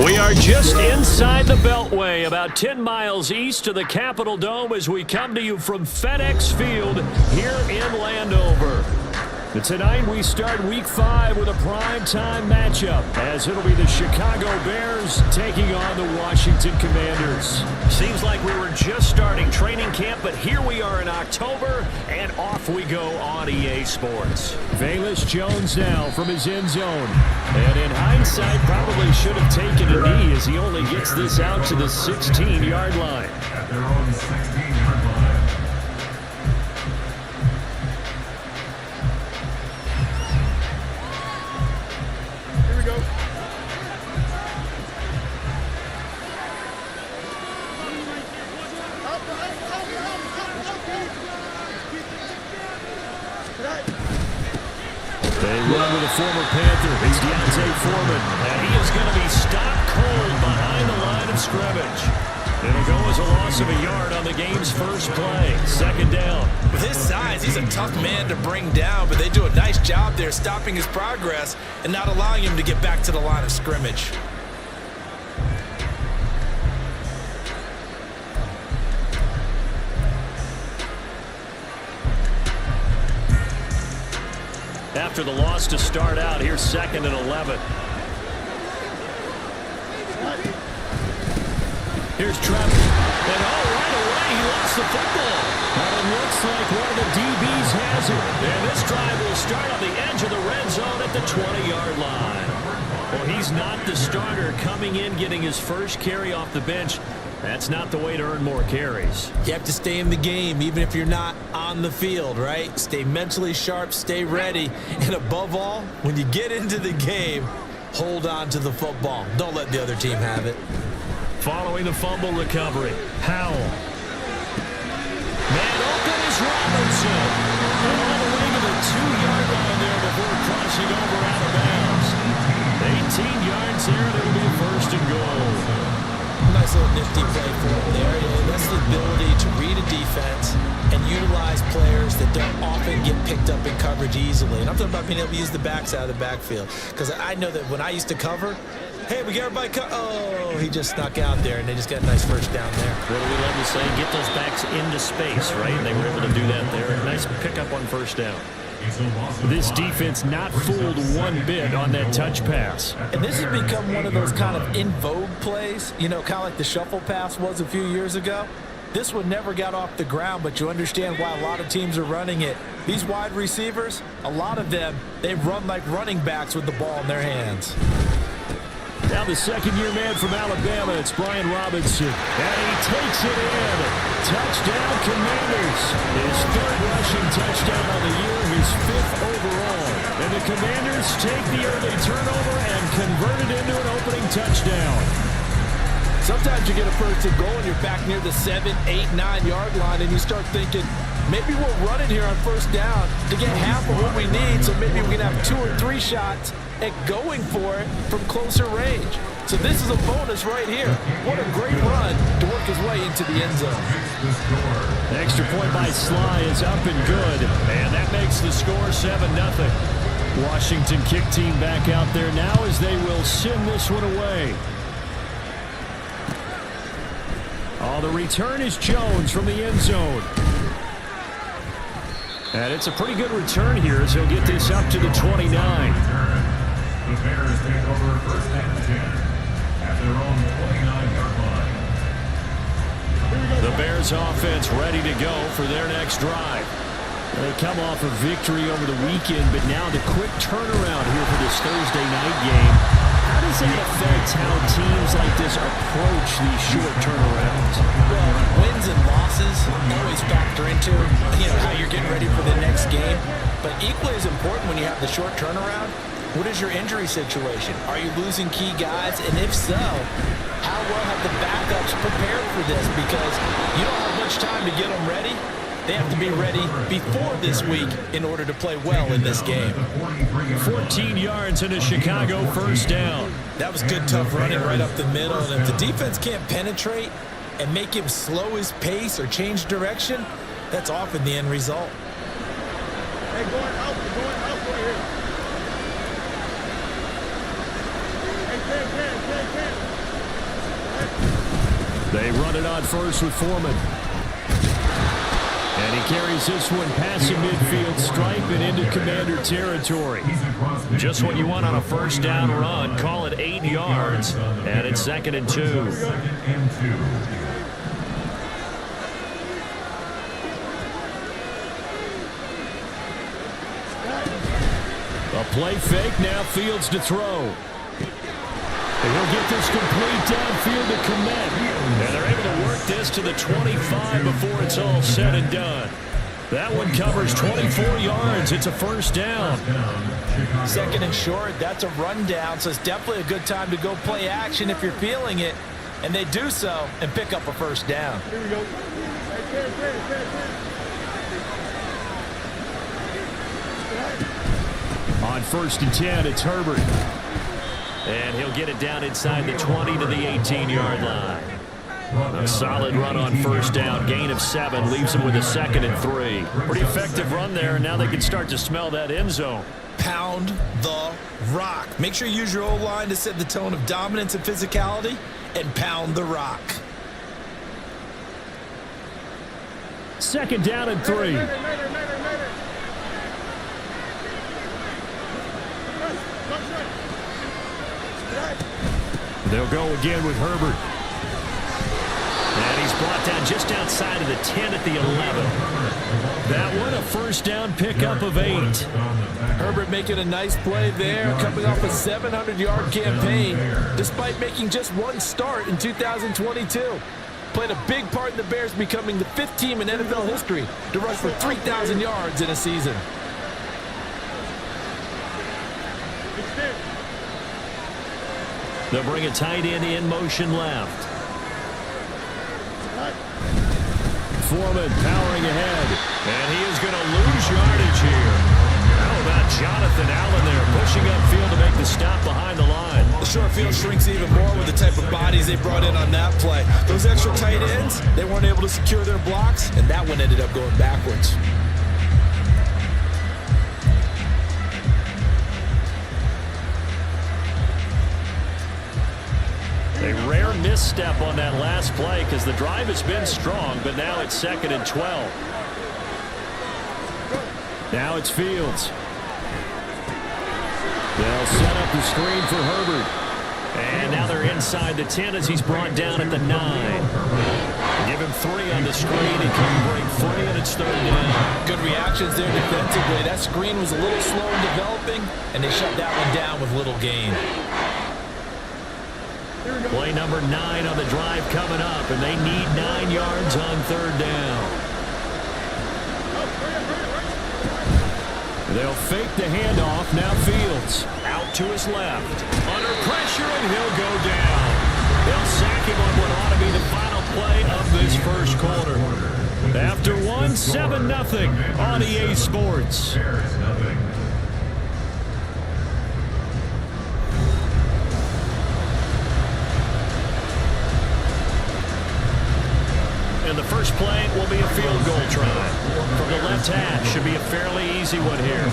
We are just inside the Beltway, about 10 miles east of the Capitol Dome as we come to you from FedEx Field here in Landover. But tonight we start Week 5 with a primetime matchup as it'll be the Chicago Bears taking on the Washington Commanders. Seems like we were just starting training camp, but here we are in October, and off we go on EA Sports. Velus Jones now from his end zone. And in hindsight, probably should have taken a knee as he only gets this out to the 16-yard line. At their own 16-yard line. They run with a former Panther. It's Deontay Foreman. And he is going to be stopped cold behind the line of scrimmage. It'll go as a loss of a yard on the game's first play. Second down. With his size, he's a tough man to bring down, but they do a nice job there stopping his progress and not allowing him to get back to the line of scrimmage. After the loss to start out, here's 2nd and 11. Here's Trevor. And right away, he lost the football. And it looks like one of the DBs has it. And this drive will start on the edge of the red zone at the 20-yard line. Well, he's not the starter coming in, getting his first carry off the bench. That's not the way to earn more carries. You have to stay in the game, even if you're not on the field, right? Stay mentally sharp, stay ready, and above all, when you get into the game, hold on to the football. Don't let the other team have it. Following the fumble recovery, Howell. Man open is Robinson. And all the way to the 2-yard line there before crossing over out of bounds. 18 yards there, and it'll be first and goal. Nice little nifty play for him there. And that's the ability to read a defense and utilize players that don't often get picked up in coverage easily. And I'm talking about being able to use the backs out of the backfield. Because I know that when I used to cover, hey, we got everybody oh, he just snuck out there, and they just got a nice first down there. What do we love to say? Get those backs into space, right? And they were able to do that there. Nice pickup on first down. This defense not fooled one bit on that touch pass. And this has become one of those kind of in vogue plays, you know, kind of like the shuffle pass was a few years ago. This one never got off the ground, but you understand why a lot of teams are running it. These wide receivers, a lot of them, they run like running backs with the ball in their hands. Now the second-year man from Alabama, it's Brian Robinson. And he takes it in. Touchdown, Commanders. His 3rd rushing touchdown on the year, his 5th overall. And the Commanders take the early turnover and convert it into an opening touchdown. Sometimes you get a first and goal and you're back near the 7, 8, 9-yard line, and you start thinking, maybe we'll run it here on first down to get half of what we need, so maybe we can have 2 or 3 shots at going for it from closer range. So this is a bonus right here. What a great run to work his way into the end zone. Extra point by Sly is up and good. And that makes the score 7-0. Washington kick team back out there now as they will send this one away. Oh, the return is Jones from the end zone. And it's a pretty good return here as he'll get this up to the 29. The Bears take over 1st and 10 at their own 29-yard line. The Bears offense ready to go for their next drive. They come off a victory over the weekend, but now the quick turnaround here for this Thursday night game. How does that affect how teams like this approach these short turnarounds? Well, wins and losses always factor into, how you're getting ready for the next game. But equally as important when you have the short turnaround, what is your injury situation? Are you losing key guys? And if so, how well have the backups prepared for this? Because you don't have much time to get them ready. They have to be ready before this week in order to play well in this game. 14 yards and a Chicago first down. That was good, tough running right up the middle. And if the defense can't penetrate and make him slow his pace or change direction, that's often the end result. Hey, going up right here. Hey, Ken. want it on first with Foreman. And he carries this one past the midfield stripe and into Commander territory. Just what you want on a first down run. Call it 8 yards. And it's 2nd and 2. A play fake, now Fields to throw. And he'll get this complete downfield to Komet. And they're able to work this to the 25 before it's all said and done. That one covers 24 yards. It's a first down. 2nd and short, that's a rundown, so it's definitely a good time to go play action if you're feeling it. And they do so and pick up a first down. Here we go. On 1st and 10, it's Herbert. And he'll get it down inside the 20 to the 18-yard line. A solid run on first down. Gain of 7 leaves him with a 2nd and 3. Pretty effective run there, and now they can start to smell that end zone. Pound the rock. Make sure you use your O-line to set the tone of dominance and physicality, and pound the rock. 2nd down and 3. They'll go again with Herbert. And he's brought down just outside of the 10 at the 11. That one a first down pickup of 8. Herbert making a nice play there, coming off a 700-yard campaign, despite making just one start in 2022. Played a big part in the Bears becoming the 5th team in NFL history to rush for 3,000 yards in a season. They'll bring a tight end in motion left. Foreman powering ahead. And he is going to lose yardage here. How about Jonathan Allen there pushing upfield to make the stop behind the line? The short field shrinks even more with the type of bodies they brought in on that play. Those extra tight ends, they weren't able to secure their blocks, and that one ended up going backwards. A rare misstep on that last play because the drive has been strong, but now it's 2nd and 12. Now it's Fields. They'll set up the screen for Herbert. And now they're inside the 10 as he's brought down at the 9. Give him 3 on the screen. He can break free, and it's 3rd down. Good reactions there defensively. That screen was a little slow in developing, and they shut that one down with little gain. Play number 9 on the drive coming up, and they need 9 yards on 3rd down. They'll fake the handoff. Now Fields out to his left. Under pressure, and he'll go down. They'll sack him on what ought to be the final play of this first quarter. After 1, 7-0 on EA Sports. And the first play will be a field goal try. From the left hash, should be a fairly easy one here.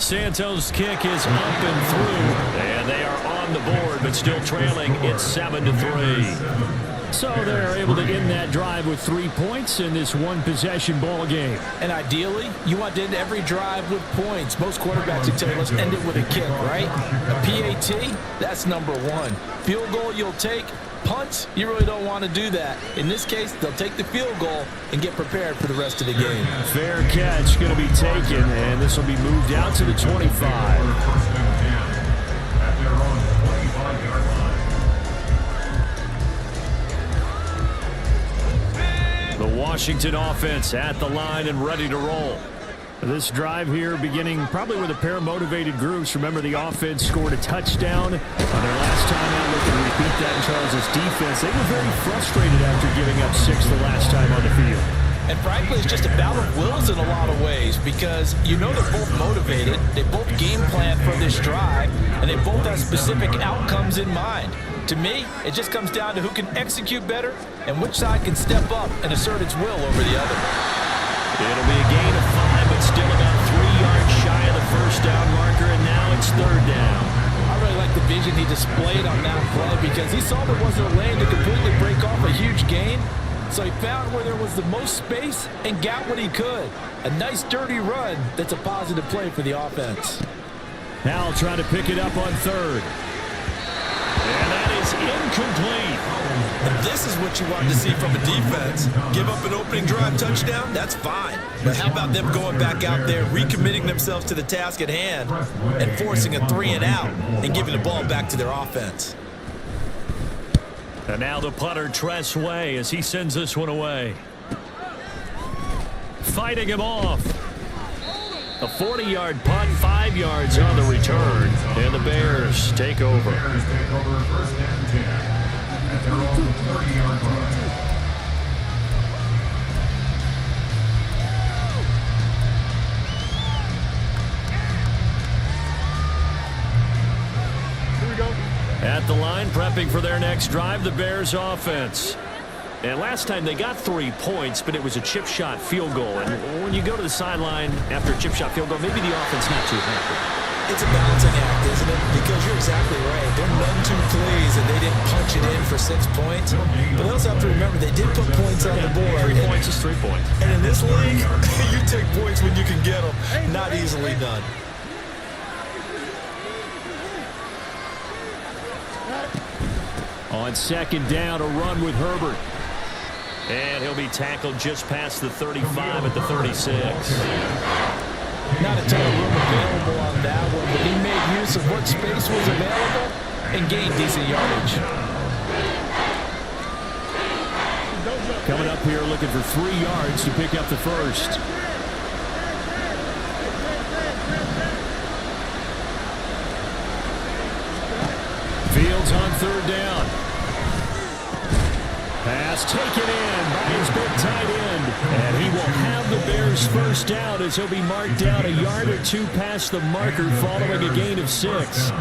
Santos' kick is up and through. And they are on the board, but still trailing. It's 7-3. So they're able to end that drive with 3 points in this one-possession ball game. And ideally, you want to end every drive with points. Most quarterbacks would tell you, let's end it with a kick, right? A PAT, that's number 1. Field goal you'll take. Punts, you really don't want to do that. In this case, they'll take the field goal and get prepared for the rest of the game. Fair catch going to be taken, and this will be moved out to the 25. The Washington offense at the line and ready to roll. This drive here beginning probably with a pair of motivated groups. Remember, the offense scored a touchdown on their last time out. Look to repeat that in Charles' defense. They were very frustrated after giving up 6 the last time on the field. And frankly, it's just a battle of wills in a lot of ways because you know they're both motivated. They both game plan for this drive, and they both have specific outcomes in mind. To me, it just comes down to who can execute better and which side can step up and assert its will over the other. It'll be a gain of 5, but still about 3 yards shy of the first down marker, and now it's 3rd down. I really the vision he displayed on that play because he saw there wasn't a lane to completely break off a huge gain. So he found where there was the most space and got what he could. A nice dirty run that's a positive play for the offense. Now trying to pick it up on third. And that is incomplete. And this is what you want to see from a defense. Give up an opening drive touchdown, that's fine. But how about them going back out there, recommitting themselves to the task at hand, and forcing a 3 and out and giving the ball back to their offense. And now the punter, Tress Way, as he sends this one away. Fighting him off. A 40-yard punt, 5 yards on the return. And the Bears take over. Bears take over first and 10 at their own 30-yard line. Here we go. At the line, prepping for their next drive, the Bears offense. And last time they got 3 points, but it was a chip shot field goal. And when you go to the sideline after a chip shot field goal, maybe the offense not too happy. It's a balancing act, isn't it? Because you're exactly right. They're none too pleased, and they didn't punch it in for 6 points. But they also have to remember they did put points on the board. 3 points is 3 points. And in this league, you take points when you can get them. Not easily done. On second down, a run with Herbert. And he'll be tackled just past the 35 at the 36. Not a ton of room available on that one, but he made use of what space was available and gained decent yardage. Coming up here looking for 3 yards to pick up the first. Fields on third down. Pass taken in by his big tight end. And he will have the Bears first down as he'll be marked down a yard or 2 past the marker following a gain of 6.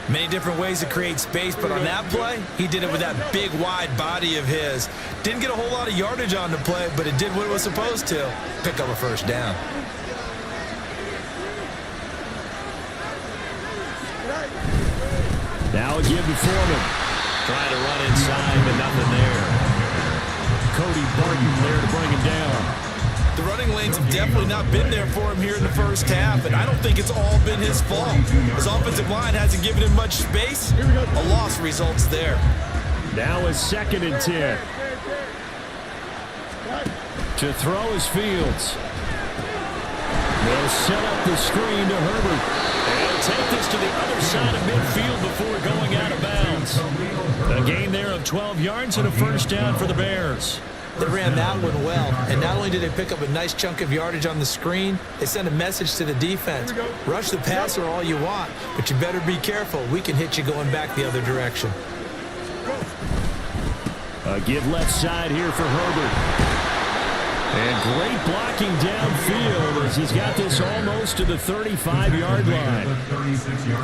Many different ways to create space, but on that play, he did it with that big, wide body of his. Didn't get a whole lot of yardage on the play, but it did what it was supposed to. Pick up a first down. Now a give to Foreman. Trying to run inside, but nothing there. Cody Barton there to bring him down. The running lanes have definitely not been there for him here in the first half, and I don't think it's all been his fault. His offensive line hasn't given him much space. A loss results there. Now a second and 10. To throw is Fields. They'll set up the screen to Herbert. They'll take this to the other side of midfield before going out of bounds. A gain there of 12 yards and a first down for the Bears. They ran that one well, and not only did they pick up a nice chunk of yardage on the screen, they sent a message to the defense. Rush the passer all you want, but you better be careful. We can hit you going back the other direction. A give left side here for Herbert. And great blocking downfield as he's got this almost to the 35-yard line.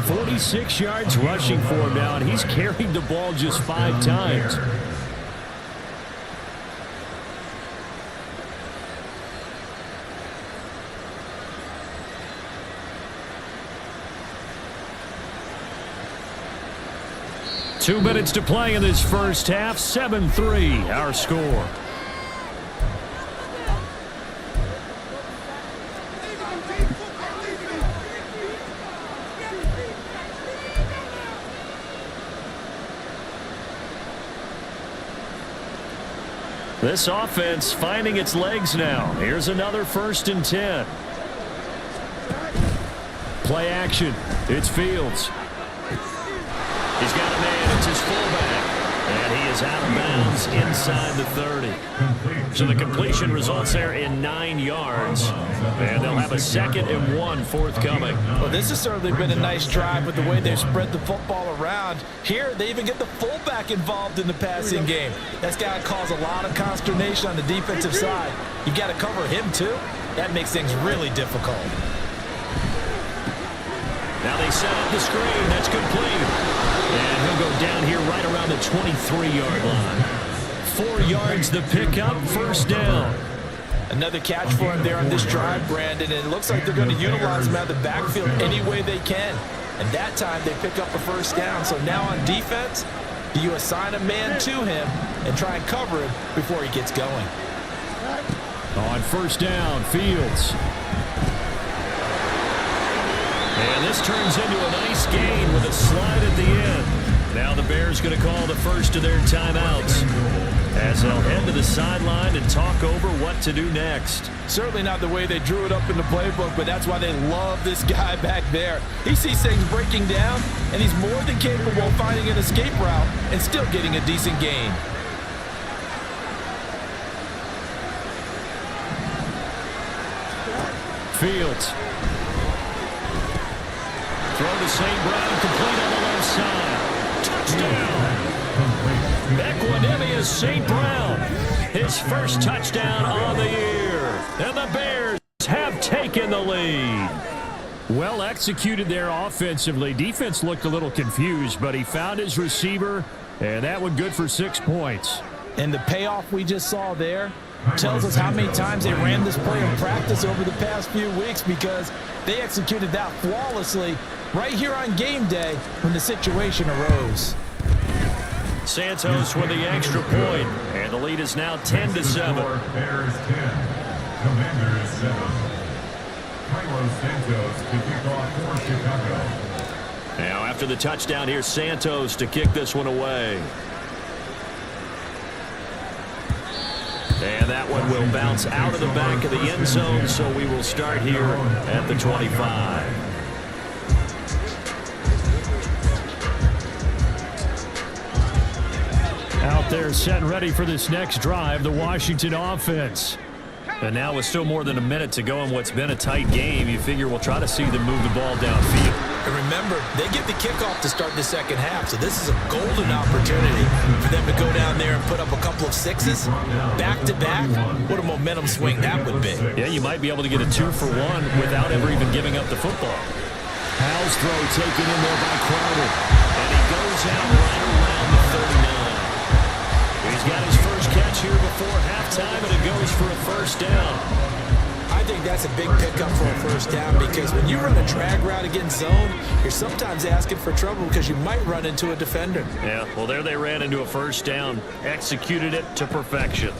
46 yards rushing for him now, and he's carried the ball just 5 times. Two minutes to play in this first half. 7-3, our score. This offense finding its legs now. Here's another 1st and 10. Play action. It's Fields. He's got a man. It's his fullback. And he is out of bounds inside the 30. So the completion results there in 9 yards. And they'll have a 2nd and 1 forthcoming. Well, this has certainly been a nice drive with the way they've spread the football around. Here, they even get the fullback involved in the passing game. That's got to cause a lot of consternation on the defensive side. You've got to cover him, too. That makes things really difficult. Now they set up the screen. That's complete. And he'll go down here right around the 23-yard line. 4 yards the pickup, first down. Another catch for him there on this drive, Brandon, and it looks like they're going to utilize him out of the backfield any way they can. And that time they pick up a first down. So now on defense, do you assign a man to him and try and cover him before he gets going? On first down, Fields. And this turns into a nice gain with a slide at the end. Now the Bears going to call the first of their timeouts as they'll head to the sideline and talk over what to do next. Certainly not the way they drew it up in the playbook, but that's why they love this guy back there. He sees things breaking down, and he's more than capable of finding an escape route and still getting a decent gain. Fields. Throw to St. Brown, complete on the left side. Touchdown. Equanimous St. Brown. His first touchdown on the year. And the Bears have taken the lead. Well executed there offensively. Defense looked a little confused, but he found his receiver, and that one good for 6 points. And the payoff we just saw there tells us how many times they ran this play in practice over the past few weeks, because they executed that flawlessly right here on game day when the situation arose. Santos with the extra point, and the lead is now 10-7. Bears 10, Commanders 7. Carlos Santos to kick off for Chicago. Now after the touchdown, here's Santos to kick this one away. And that one will bounce out of the back of the end zone, so we will start here at the 25. Out there set and ready for this next drive, the Washington offense. And now with still more than a minute to go in what's been a tight game, you figure we'll try to see them move the ball downfield. And remember, they get the kickoff to start the second half, so this is a golden opportunity for them to go down there and put up a couple of sixes back-to-back. What a momentum swing that would be. Yeah, you might be able to get a 2-for-1 without ever even giving up the football. Howell's throw taken in there by Crowder, and he goes out right around the 39. He's got his first catch here before halftime, and it goes for a first down. I think that's a big pickup for a first down, because when you run a drag route against zone, you're sometimes asking for trouble because you might run into a defender. Yeah, well, there they ran into a first down, executed it to perfection.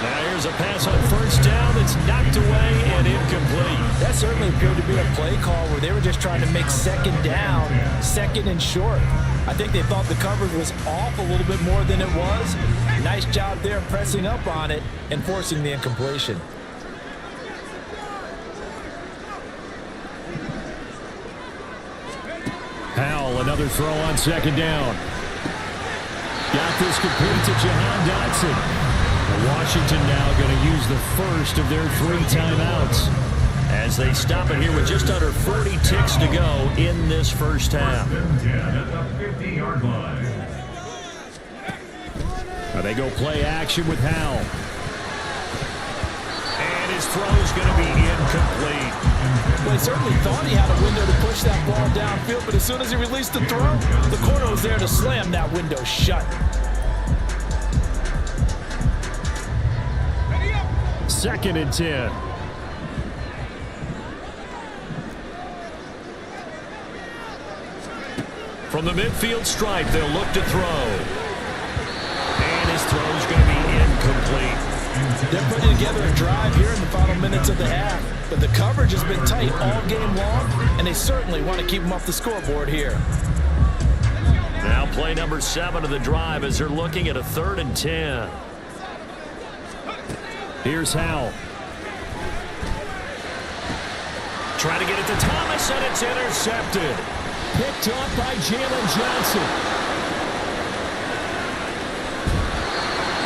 Now here's a pass on first down that's knocked away and incomplete. That certainly appeared to be a play call where they were just trying to make second down, second and short. I think they thought the coverage was off a little bit more than it was. Nice job there pressing up on it and forcing the incompletion. Howell, another throw on second down. Got this complete to Jahan Dotson. Washington now going to use the first of their 3 timeouts as they stop it here with just under 40 ticks to go in this first half. Now they go play action with Howell. And his throw is going to be incomplete. Well, he certainly thought he had a window to push that ball downfield, but as soon as he released the throw, the corner was there to slam that window shut. Second and 10. From the midfield stripe, they'll look to throw. And his throw is going to be incomplete. They're putting together a drive here in the final minutes of the half, but the coverage has been tight all game long, and they certainly want to keep them off the scoreboard here. Now play number 7 of the drive as they're looking at a 3rd and 10. Here's Howell. Trying to get it to Thomas, and it's intercepted. Picked off by Jalen Johnson.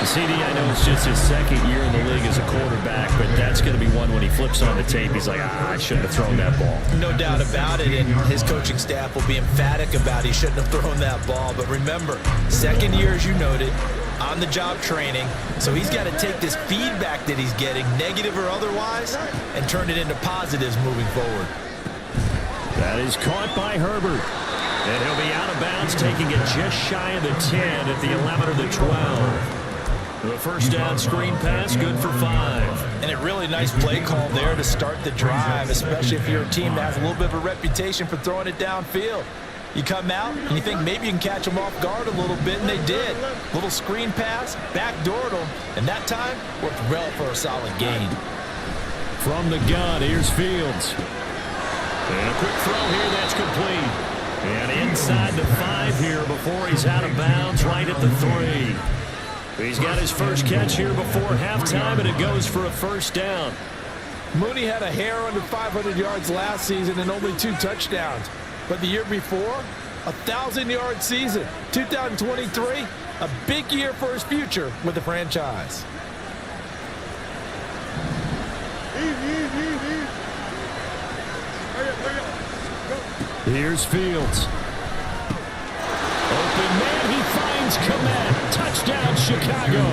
CD, I know it's just his second year in the league as a quarterback, but that's going to be one when he flips on the tape. He's like, I shouldn't have thrown that ball. No doubt about it, and his coaching staff will be emphatic about he shouldn't have thrown that ball. But remember, second year, as you noted, on-the-job training, so he's got to take this feedback that he's getting, negative or otherwise, and turn it into positives moving forward. That is caught by Herbert, and he'll be out of bounds, taking it just shy of the 10 at the 11 or the 12. The first down screen pass, good for 5. And a really nice play call there to start the drive, especially if you're a team that has a little bit of a reputation for throwing it downfield. You come out and you think maybe you can catch them off guard a little bit, and they did. Little screen pass, backdoored them, and that time worked well for a solid gain. From the gun, here's Fields. And a quick throw here, that's complete. And inside the 5 here before he's out of bounds, right at the 3. He's got his first catch here before halftime, and it goes for a first down. Mooney had a hair under 500 yards last season and only 2 touchdowns. But the year before, 1,000-yard season. 2023, a big year for his future with the franchise. Here's Fields. Open man, he finds Komet. Touchdown, Chicago.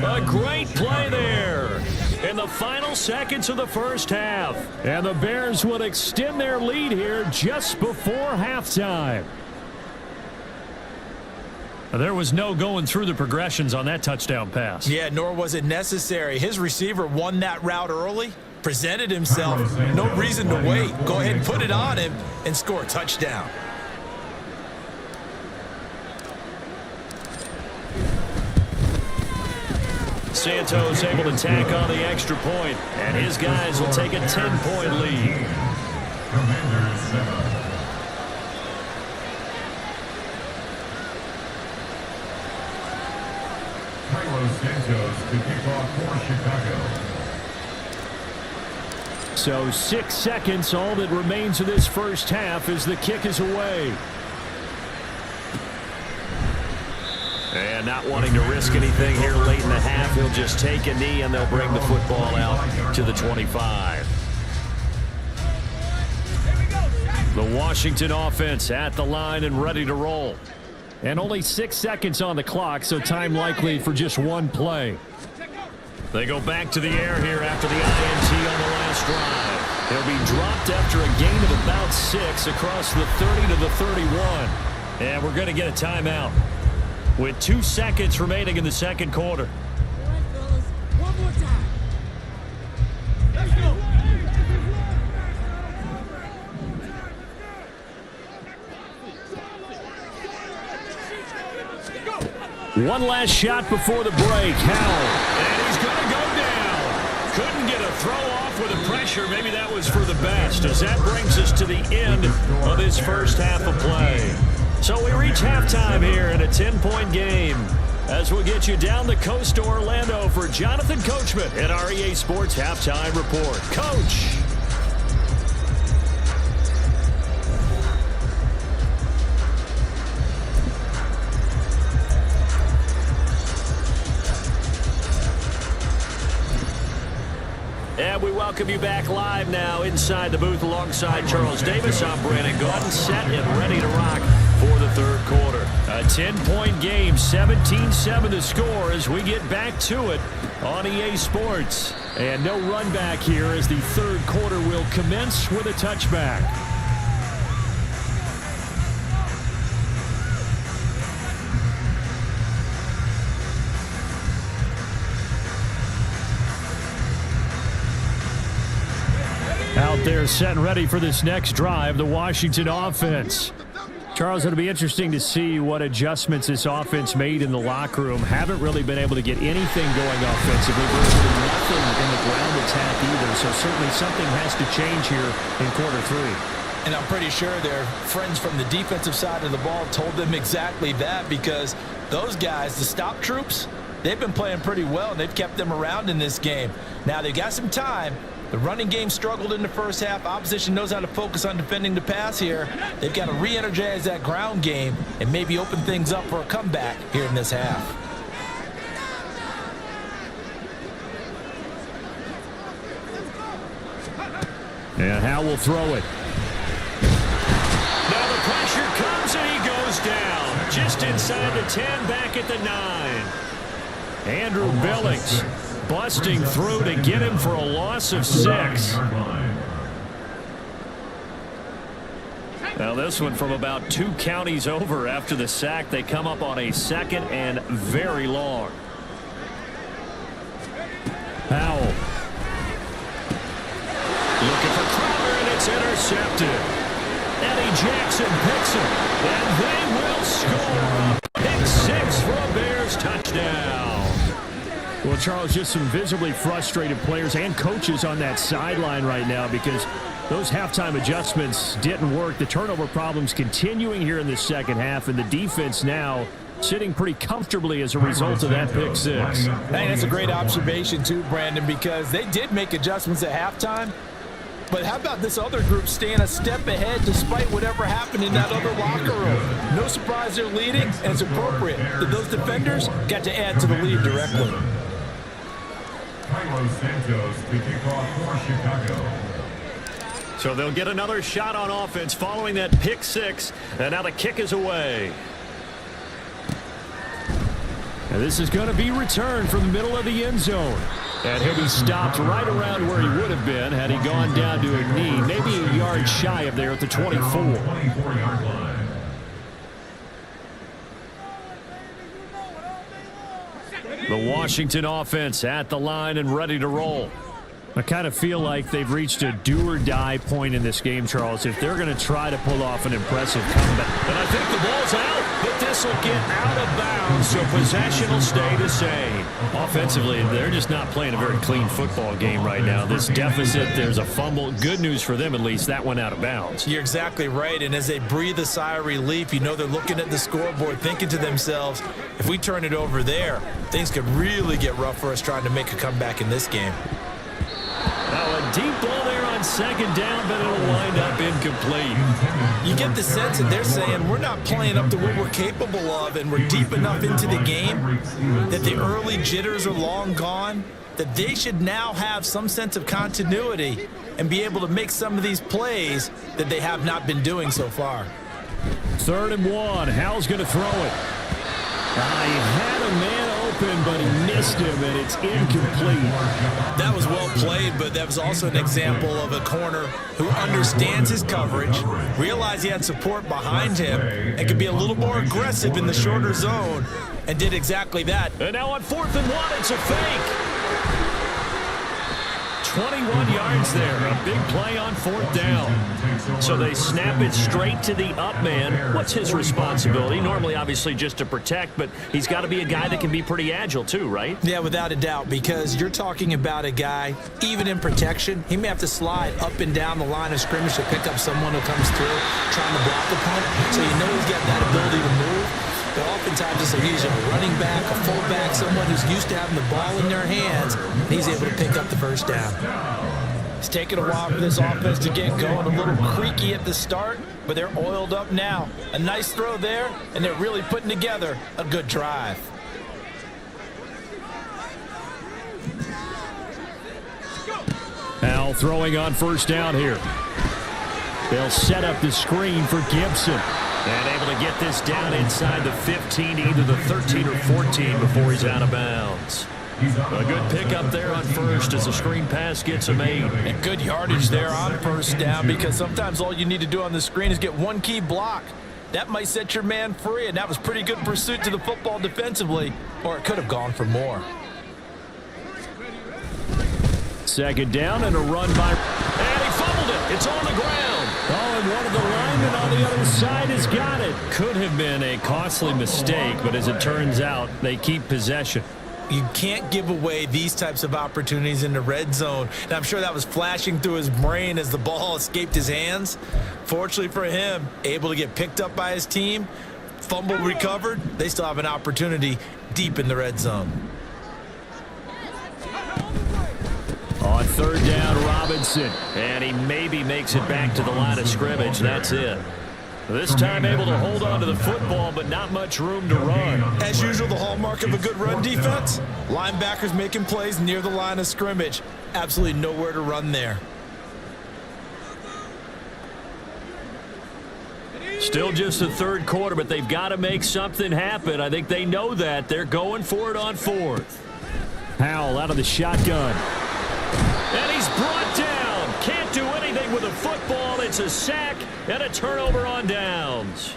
A great play there in the final seconds of the first half. And the Bears would extend their lead here just before halftime. There was no going through the progressions on that touchdown pass. Yeah, nor was it necessary. His receiver won that route early, presented himself. No reason to wait. Go ahead and put it on him and score a touchdown. Santos able to tack on the extra point, and his guys will take a 10-point lead. Commanders 7. Carlos Santos to kick off for Chicago. So 6 seconds, all that remains of this first half as the kick is away. And not wanting to risk anything here late in the half, he'll just take a knee and they'll bring the football out to the 25. The Washington offense at the line and ready to roll. And only 6 seconds on the clock, so time likely for just one play. They go back to the air here after the INT on the last drive. He'll be dropped after a gain of about 6 across the 30 to the 31. And we're going to get a timeout with 2 seconds remaining in the second quarter. All right, fellas. One more time. Let's go. One last shot before the break. Howell. And he's going to go down. Couldn't get a throw off with the pressure. Maybe that was for the best, as that brings us to the end of this first half of play. So we reach halftime here in a 10-point game as we'll get you down the coast to Orlando for Jonathan Coachman at our EA Sports Halftime Report. Coach. And we welcome you back live now inside the booth alongside Charles Davis. I'm Brandon Gordon, set and ready to rock for the third quarter. A 10-point game, 17-7 the score as we get back to it on EA Sports. And no run back here as the third quarter will commence with a touchback. Out there set and ready for this next drive, the Washington offense. Charles, it'll be interesting to see what adjustments this offense made in the locker room. Haven't really been able to get anything going offensively. Virtually nothing in the ground attack either, so certainly something has to change here in quarter 3. And I'm pretty sure their friends from the defensive side of the ball told them exactly that, because those guys, the stop troops, they've been playing pretty well, and they've kept them around in this game. Now, they've got some time. The running game struggled in the first half. Opposition knows how to focus on defending the pass here. They've got to re-energize that ground game and maybe open things up for a comeback here in this half. And Howell will throw it. Now the pressure comes and he goes down. Just inside the 10, back at the 9. Andrew Billings busting through to get him for a loss of 6. Now this one from about 2 counties over after the sack. They come up on a 2nd and very long. Powell. Looking for Crowder, and it's intercepted. Eddie Jackson picks him, and they will score. Pick 6 for a Bears touchdown. Well, Charles, just some visibly frustrated players and coaches on that sideline right now because those halftime adjustments didn't work. The turnover problems continuing here in the second half, and the defense now sitting pretty comfortably as a result of that pick 6. I think that's a great observation too, Brandon, because they did make adjustments at halftime. But how about this other group staying a step ahead despite whatever happened in that other locker room? No surprise they're leading, and it's appropriate that those defenders got to add to the lead directly. Carlos Santos to kick off for Chicago. So they'll get another shot on offense following that pick 6, and now the kick is away. And this is going to be returned from the middle of the end zone. And he'll be stopped right around where he would have been had he gone down to a knee, maybe a yard shy of there at the 24. 24-yard line. The Washington offense at the line and ready to roll. I kind of feel like they've reached a do-or-die point in this game, Charles, if they're going to try to pull off an impressive comeback. And I think the ball's out, but this will get out of bounds, so possession will stay the same. Offensively, they're just not playing a very clean football game right now. This deficit, there's a fumble. Good news for them, at least. That went out of bounds. You're exactly right, and as they breathe a sigh of relief, you know they're looking at the scoreboard, thinking to themselves, if we turn it over there, things could really get rough for us trying to make a comeback in this game. Now a deep ball there on 2nd down, but it'll wind up incomplete. You get the sense that they're saying we're not playing up to what we're capable of, and we're deep enough into the game that the early jitters are long gone, that they should now have some sense of continuity and be able to make some of these plays that they have not been doing so far. 3rd and 1. Howell's going to throw it. He had a man open, but he missed him, and it's incomplete. That was well played, but that was also an example of a corner who understands his coverage, realized he had support behind him, and could be a little more aggressive in the shorter zone, and did exactly that. And now on 4th and 1, it's a fake. 21 yards there, a big play on 4th down. So they snap it straight to the up man. What's his responsibility? Normally, obviously, just to protect, but he's got to be a guy that can be pretty agile too, right? Yeah, without a doubt, because you're talking about a guy, even in protection, he may have to slide up and down the line of scrimmage to pick up someone who comes through trying to block the punt. So you know he's got that ability to move. But oftentimes it's usually a running back, a fullback, someone who's used to having the ball in their hands, and he's able to pick up the first down. It's taken a while for this offense to get going, a little creaky at the start, but they're oiled up now. A nice throw there, and they're really putting together a good drive. Al throwing on 1st down here. They'll set up the screen for Gibson. And able to get this down inside the 15, either the 13 or 14 before he's out of bounds. A good pickup there on 1st as the screen pass gets made. And good yardage there on 1st down, because sometimes all you need to do on the screen is get one key block. That might set your man free, and that was pretty good pursuit to the football defensively, or it could have gone for more. 2nd down and a run by... And he fumbled it. It's on the ground. Oh, and one of the linemen on the other side has got it. Could have been a costly mistake, but as it turns out, they keep possession. You can't give away these types of opportunities in the red zone. And I'm sure that was flashing through his brain as the ball escaped his hands. Fortunately for him, able to get picked up by his team, fumble recovered. They still have an opportunity deep in the red zone. On 3rd down, Robinson. And he maybe makes it back to the line of scrimmage. That's it. This time able to hold on to the football, but not much room to run. As usual, the hallmark of a good run defense, linebackers making plays near the line of scrimmage. Absolutely nowhere to run there. Still just the 3rd quarter, but they've got to make something happen. I think they know that. They're going for it on 4th. Howell out of the shotgun. And he's brought down. Can't do anything with the football. It's a sack and a turnover on downs.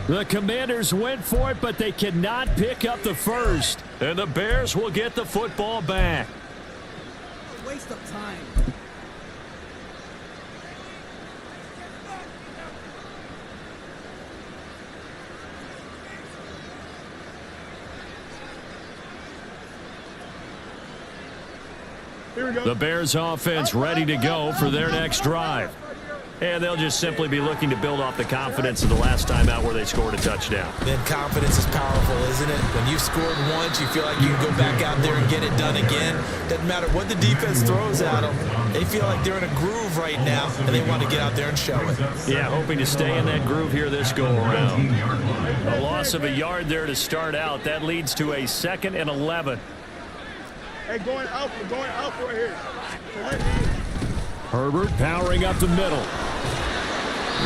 The Commanders went for it, but they cannot pick up the first. And the Bears will get the football back. Waste of time. Here we go. The Bears offense ready to go for their next drive. And they'll just simply be looking to build off the confidence of the last time out where they scored a touchdown. Then confidence is powerful, isn't it? When you've scored once, you feel like you can go back out there and get it done again. Doesn't matter what the defense throws at them. They feel like they're in a groove right now, and they want to get out there and show it. Yeah, hoping to stay in that groove here this go-around. A loss of a yard there to start out. That leads to a 2nd and 11. Hey, going out right here. Herbert powering up the middle.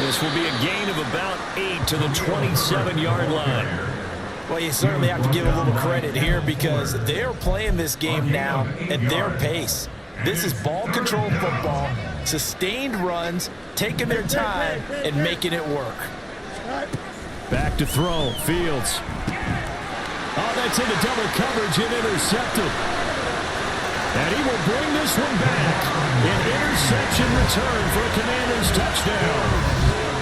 This will be a gain of about 8 to the 27-yard line. Well, you certainly have to give a little credit here because they're playing this game now at their pace. This is ball control football, sustained runs, taking their time, and making it work. Back to throw. Fields. Oh, that's into double coverage and intercepted. And he will bring this one back. An interception return for a Commanders touchdown.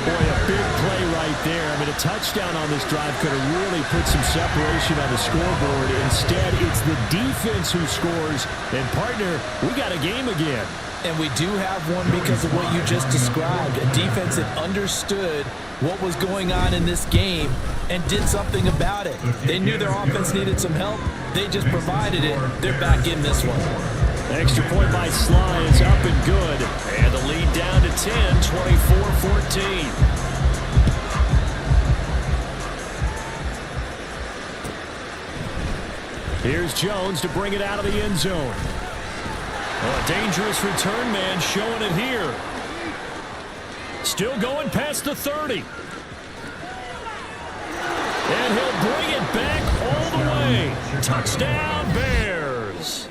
Boy, a big play right there. I mean, a touchdown on this drive could have really put some separation on the scoreboard. Instead, it's the defense who scores. And, partner, we got a game again. And we do have one because of what you just described. A defense that understood what was going on in this game and did something about it. They knew their offense needed some help. They just provided it. They're back in this one. Extra point by Sly is up and good. And the lead down to 10, 24-14. Here's Jones to bring it out of the end zone. Oh, a dangerous return man showing it here. Still going past the 30. And he'll bring it back all the way. Touchdown, Bears.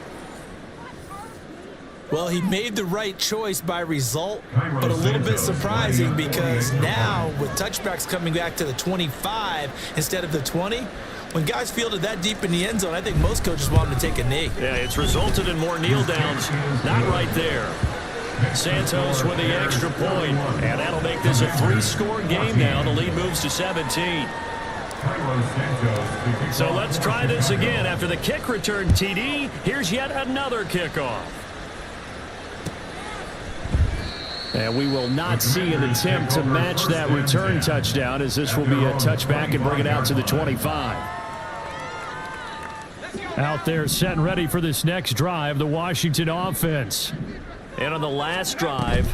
Well, he made the right choice by result, but a little bit surprising because now with touchbacks coming back to the 25 instead of the 20, when guys fielded that deep in the end zone, I think most coaches want them to take a knee. Yeah, it's resulted in more kneel downs. Not right there. Santos with the extra point, and that'll make this a 3-score game now. The lead moves to 17. So let's try this again. After the kick return TD, here's yet another kickoff. And we will not see an attempt to match that return touchdown, as this will be a touchback and bring it out to the 25. Out there set and ready for this next drive, the Washington offense. And on the last drive,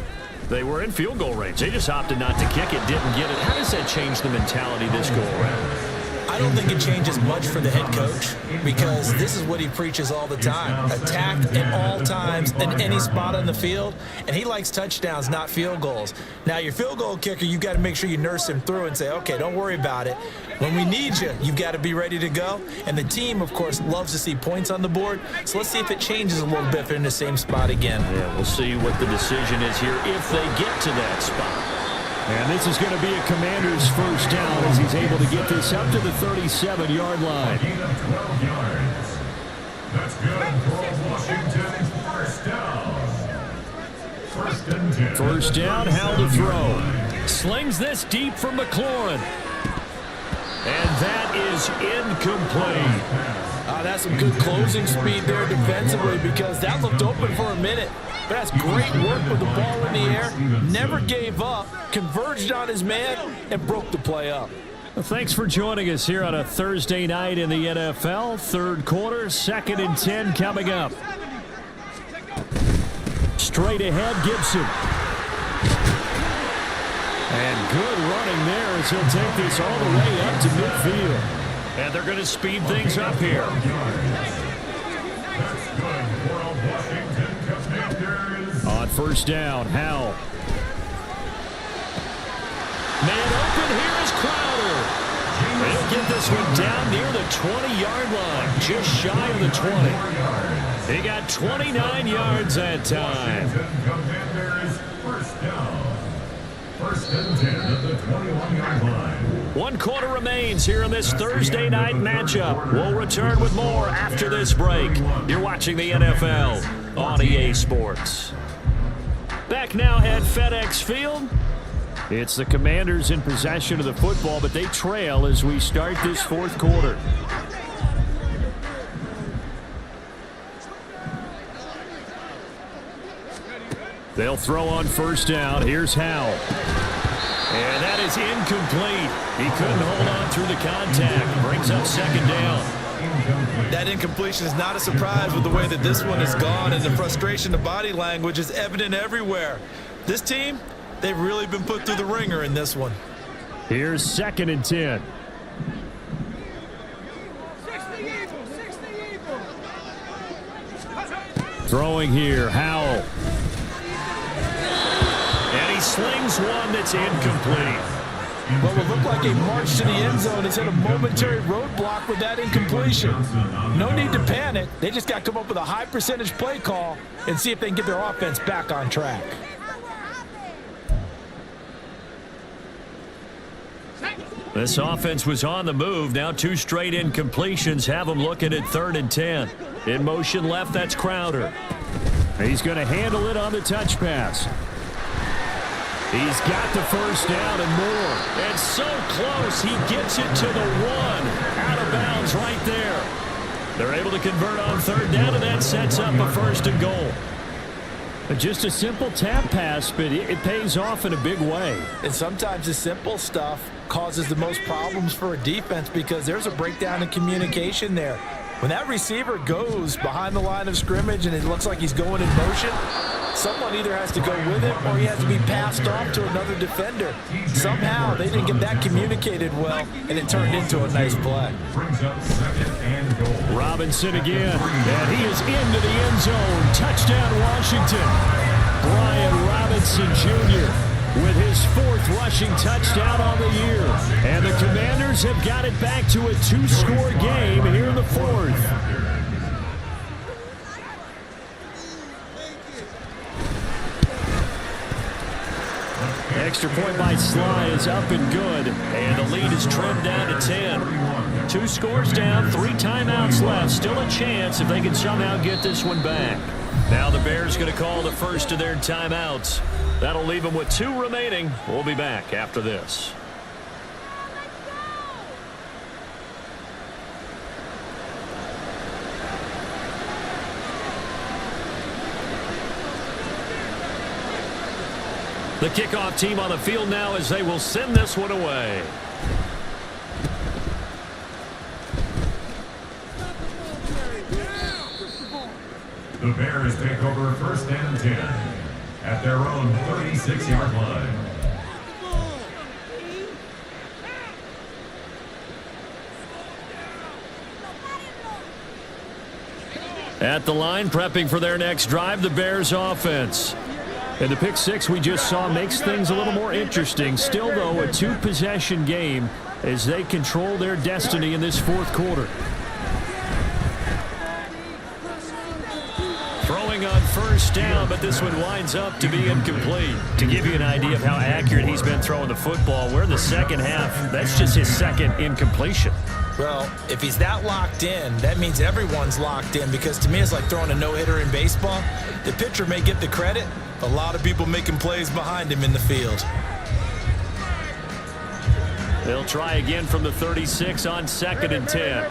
they were in field goal range. They just opted not to kick it, didn't get it. How does that change the mentality this go around? I don't think it changes much for the head coach because this is what he preaches all the time. Attack at all times in any spot on the field, and he likes touchdowns, not field goals. Now, your field goal kicker, you've got to make sure you nurse him through and say, okay, don't worry about it. When we need you, you've got to be ready to go. And the team, of course, loves to see points on the board. So let's see if it changes a little bit if they're in the same spot again. Yeah, we'll see what the decision is here if they get to that spot. And this is going to be a Commander's first down as he's able to get this up to the 37-yard line. That's good for Washington. First down. First and 10. First down, Hal to throw. Slings this deep for McLaurin. And that is incomplete. That's some good closing speed there defensively because that looked open for a minute. But that's great work with the ball in the air. Never gave up, converged on his man, and broke the play up. Well, thanks for joining us here on a Thursday night in the NFL. Third quarter, 2nd and 10 coming up. Straight ahead, Gibson. And good running there as he'll take this all the way up to midfield. And they're going to speed things up here. On first down, Howell. Man open, here is Crowder. He'll get this one down near the 20-yard line, just shy of the 20. He got 29 yards that time. First and 10 at the 21-yard line. 1 quarter remains here in this Thursday night matchup. We'll return with more after this break. You're watching the NFL on EA Sports. Back now at FedEx Field. It's the Commanders in possession of the football, but they trail as we start this fourth quarter. They'll throw on first down. Here's Howell. And that is incomplete. He couldn't hold on through the contact. Brings up second down. That incompletion is not a surprise with the way that this one has gone, and the frustration of body language is evident everywhere. This team, they've really been put through the ringer in this one. Here's second and 10. Throwing here, Howell. And he slings one that's incomplete. What would look like a march to the end zone has hit a momentary roadblock with that incompletion. No need to panic. They just got to come up with a high percentage play call and see if they can get their offense back on track. This offense was on the move. Now 2 straight incompletions have them looking at 3rd and 10. In motion left, that's Crowder. He's going to handle it on the touch pass. He's got the first down and more. And so close, he gets it to the 1. Out of bounds right there. They're able to convert on 3rd down, and that sets up a 1st and goal. Just a simple tap pass, but it pays off in a big way. And sometimes the simple stuff causes the most problems for a defense because there's a breakdown in communication there. When that receiver goes behind the line of scrimmage and it looks like he's going in motion, someone either has to go with him or he has to be passed off to another defender. Somehow they didn't get that communicated well, and it turned into a nice play. Robinson again, and he is into the end zone. Touchdown, Washington. Brian Robinson Jr. with his 4th rushing touchdown on the year. And the Commanders have got it back to a 2-score game here in the 4th. Extra point by Sly is up and good, and the lead is trimmed down to 10. 2 scores down, 3 timeouts left. Still a chance if they can somehow get this one back. Now the Bears going to call the first of their timeouts. That'll leave them with 2 remaining. We'll be back after this. The kickoff team on the field now as they will send this one away. The Bears take over 1st and 10 at their own 36-yard line. At the line, prepping for their next drive, the Bears offense. And the pick 6 we just saw makes things a little more interesting. Still, though, a 2-possession game as they control their destiny in this 4th quarter. Throwing on first down, but this one winds up to be incomplete. To give you an idea of how accurate he's been throwing the football, we're in the second half. That's just his 2nd incompletion. Well, if he's that locked in, that means everyone's locked in, because to me it's like throwing a no-hitter in baseball. The pitcher may get the credit, a lot of people making plays behind him in the field. They'll try again from the 36 on 2nd and 10.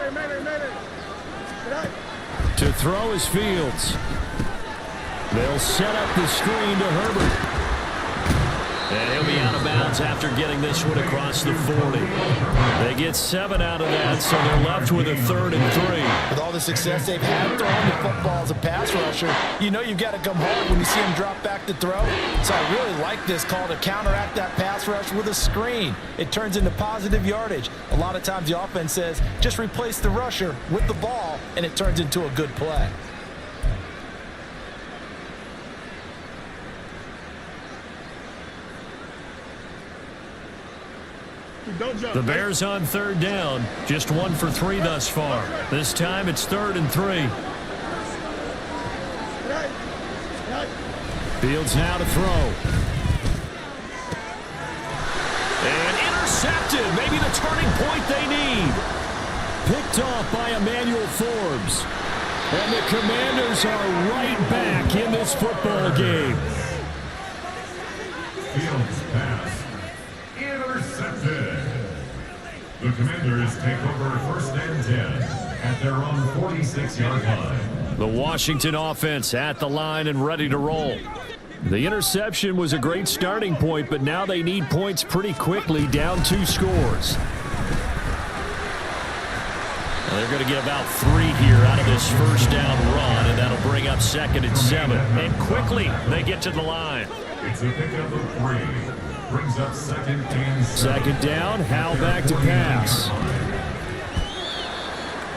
To throw is Fields. They'll set up the screen to Herbert. And he'll be out of bounds after getting this one across the 40. They get 7 out of that, so they're left with a 3rd and 3. With all the success they've had throwing the football as a pass rusher, you know you've got to come hard when you see him drop back to throw. So I really like this call to counteract that pass rush with a screen. It turns into positive yardage. A lot of times the offense says, just replace the rusher with the ball, and it turns into a good play. The Bears on 3rd down, just 1 for 3 thus far. This time it's 3rd and 3. Fields now to throw. turning point they need. Picked off by Emmanuel Forbes. And the Commanders are right back in this football game. Fields pass. Intercepted. The Commanders take over first and 10 at their own 46-yard line. The Washington offense at the line and ready to roll. The interception was a great starting point, but now they need points pretty quickly, down 2 scores. They're going to get about 3 here out of this first down run, and that'll bring up 2nd and 7. And quickly, they get to the line. It's a pickup of 3. Brings up 2nd and 7. 2nd down, Hal back to pass.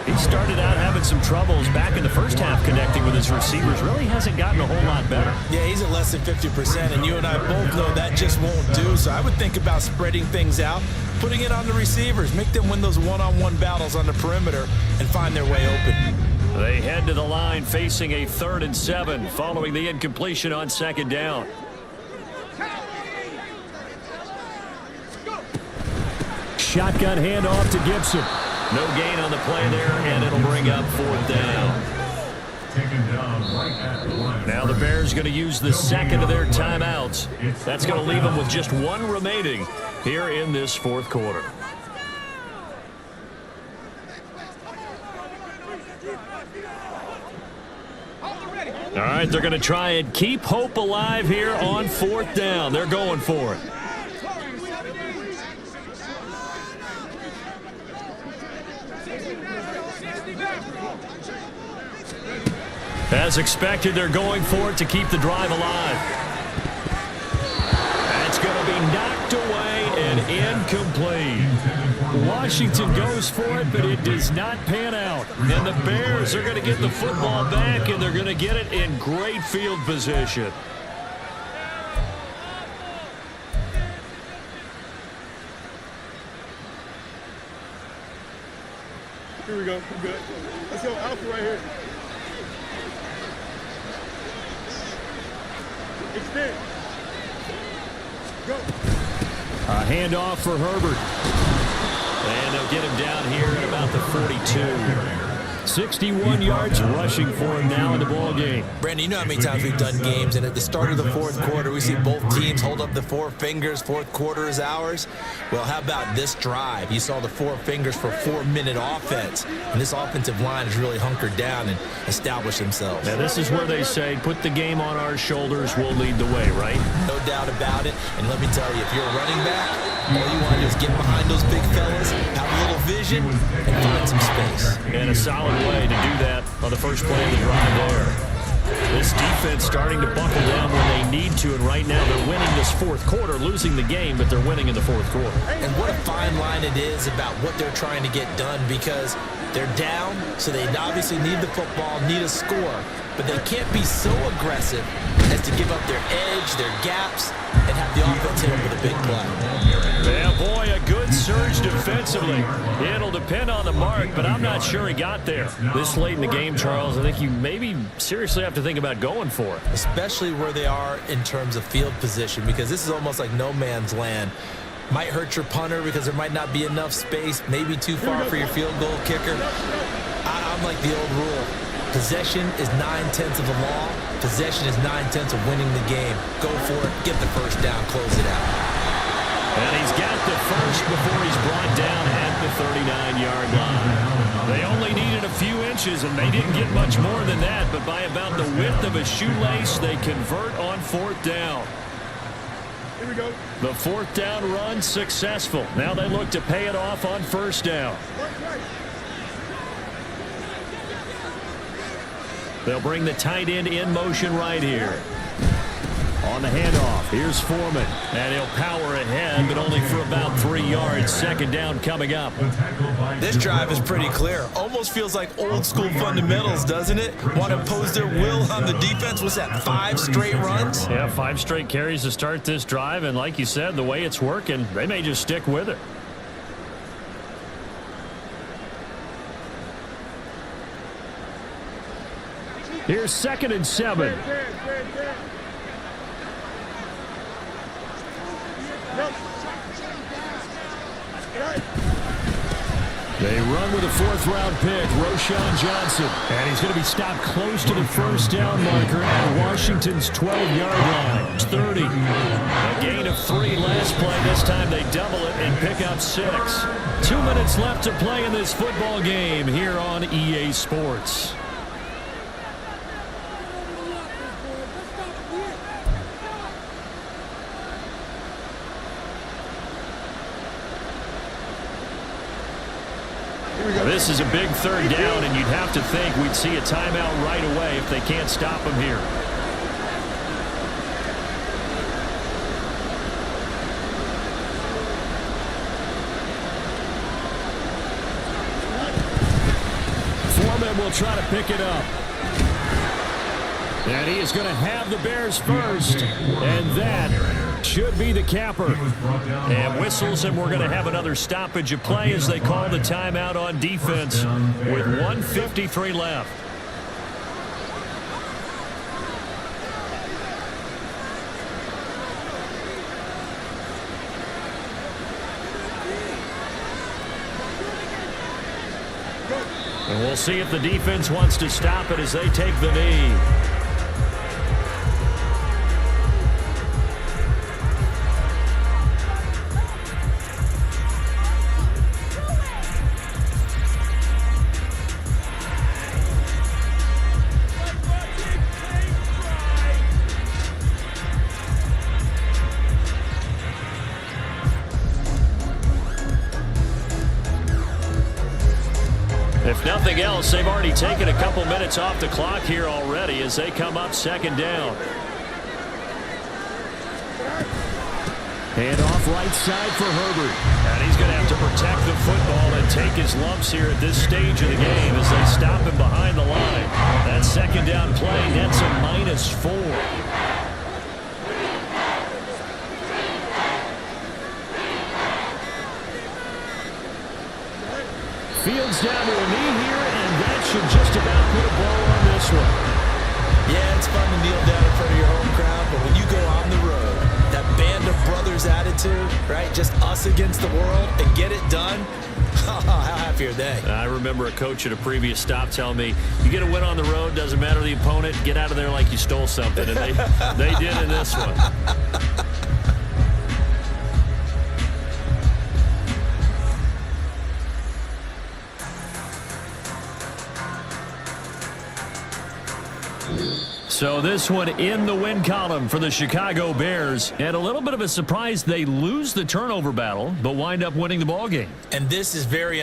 He started out having some troubles back in the first half connecting with his receivers. Really hasn't gotten a whole lot better. Yeah, he's at less than 50%, and you and I both know that just won't do. So I would think about spreading things out, putting it on the receivers, make them win those one-on-one battles on the perimeter and find their way open. They head to the line facing a 3rd and 7 following the incompletion on 2nd down. Shotgun handoff to Gibson. No gain on the play there, and it'll bring up 4th down. Taken down right at the line. Now the Bears going to use the 2nd of their timeouts. That's going to leave them with just 1 remaining here in this 4th quarter. All right, they're going to try and keep hope alive here on 4th down. They're going for it. As expected, they're going for it to keep the drive alive. That's going to be knocked away and incomplete. Washington goes for it, but it does not pan out. And the Bears are going to get the football back, and they're going to get it in great field position. Here we go. We're good. Let's go Alpha right here. Extend. Go. A handoff for Herbert. And they'll get him down here at about the 42. 61 yards rushing for him now in the ball game. Brandon, you know how many times we've done games, and at the start of the 4th quarter, we see both teams hold up the 4 fingers. 4th quarter is ours. Well, how about this drive? You saw the 4 fingers for 4-minute offense, and this offensive line has really hunkered down and established themselves. Now, this is where they say, put the game on our shoulders, we'll lead the way, right? No doubt about it. And let me tell you, if you're a running back, all you want to do is get behind those big fellas, have a little vision, and find some space. And a solid way to do that on the first play of the drive there. This defense starting to buckle down when they need to, and right now they're winning this 4th quarter, losing the game, but they're winning in the 4th quarter. And what a fine line it is about what they're trying to get done, because they're down, so they obviously need the football, need a score, but they can't be so aggressive as to give up their edge, their gaps, and have the offense hit them with a big play. Yeah, boy, a good surge defensively. It'll depend on the mark, but I'm not sure he got there. This late in the game, Charles, I think you maybe seriously have to think about going for it. Especially where they are in terms of field position, because this is almost like no man's land. Might hurt your punter because there might not be enough space, maybe too far for your field goal kicker. I'm like the old rule. Possession is 9/10 of the law. Possession is 9/10 of winning the game. Go for it. Get the first down. Close it out. And he's got the first before he's brought down at the 39-yard line. They only needed a few inches, and they didn't get much more than that, but by about the width of a shoelace, they convert on 4th down. Here we go. The 4th down run successful. Now they look to pay it off on 1st down. They'll bring the tight end in motion right here. On the handoff, here's Foreman, and he'll power ahead, but only for about 3 yards. 2nd down coming up. This drive is pretty clear. Almost feels like old school fundamentals, doesn't it? Want to impose their will on the defense. What's that, 5 straight runs? Yeah, 5 straight carries to start this drive, and like you said, the way it's working, they may just stick with it. Here's 2nd and 7. Right. They run with a fourth-round pick, Roschon Johnson. And he's going to be stopped close to the first down marker at Washington's 12-yard line. It's 30. A gain of 3 last play. This time they double it and pick up 6. 2 minutes left to play in this football game here on EA Sports. This is a big third down, and you'd have to think we'd see a timeout right away if they can't stop him here. Foreman will try to pick it up. And he is going to have the Bears first, and that should be the capper. And whistles, and we're going to have another stoppage of play as they call the timeout on defense with 1:53 left. And we'll see if the defense wants to stop it as they take the knee. If nothing else, they've already taken a couple minutes off the clock here already as they come up second down. Hand off right side for Herbert. And he's going to have to protect the football and take his lumps here at this stage of the game as they stop him behind the line. That second down play nets a -4. Fields down to a knee here, and that should just about put a bow on this one. Yeah, it's fun to kneel down in front of your home crowd, but when you go on the road, that band of brothers attitude, right, just us against the world, and get it done, how happy are they? I remember a coach at a previous stop telling me, you get a win on the road, doesn't matter the opponent, get out of there like you stole something, and they did in this one. So this one in the win column for the Chicago Bears. And a little bit of a surprise, they lose the turnover battle, but wind up winning the ball game. And this is very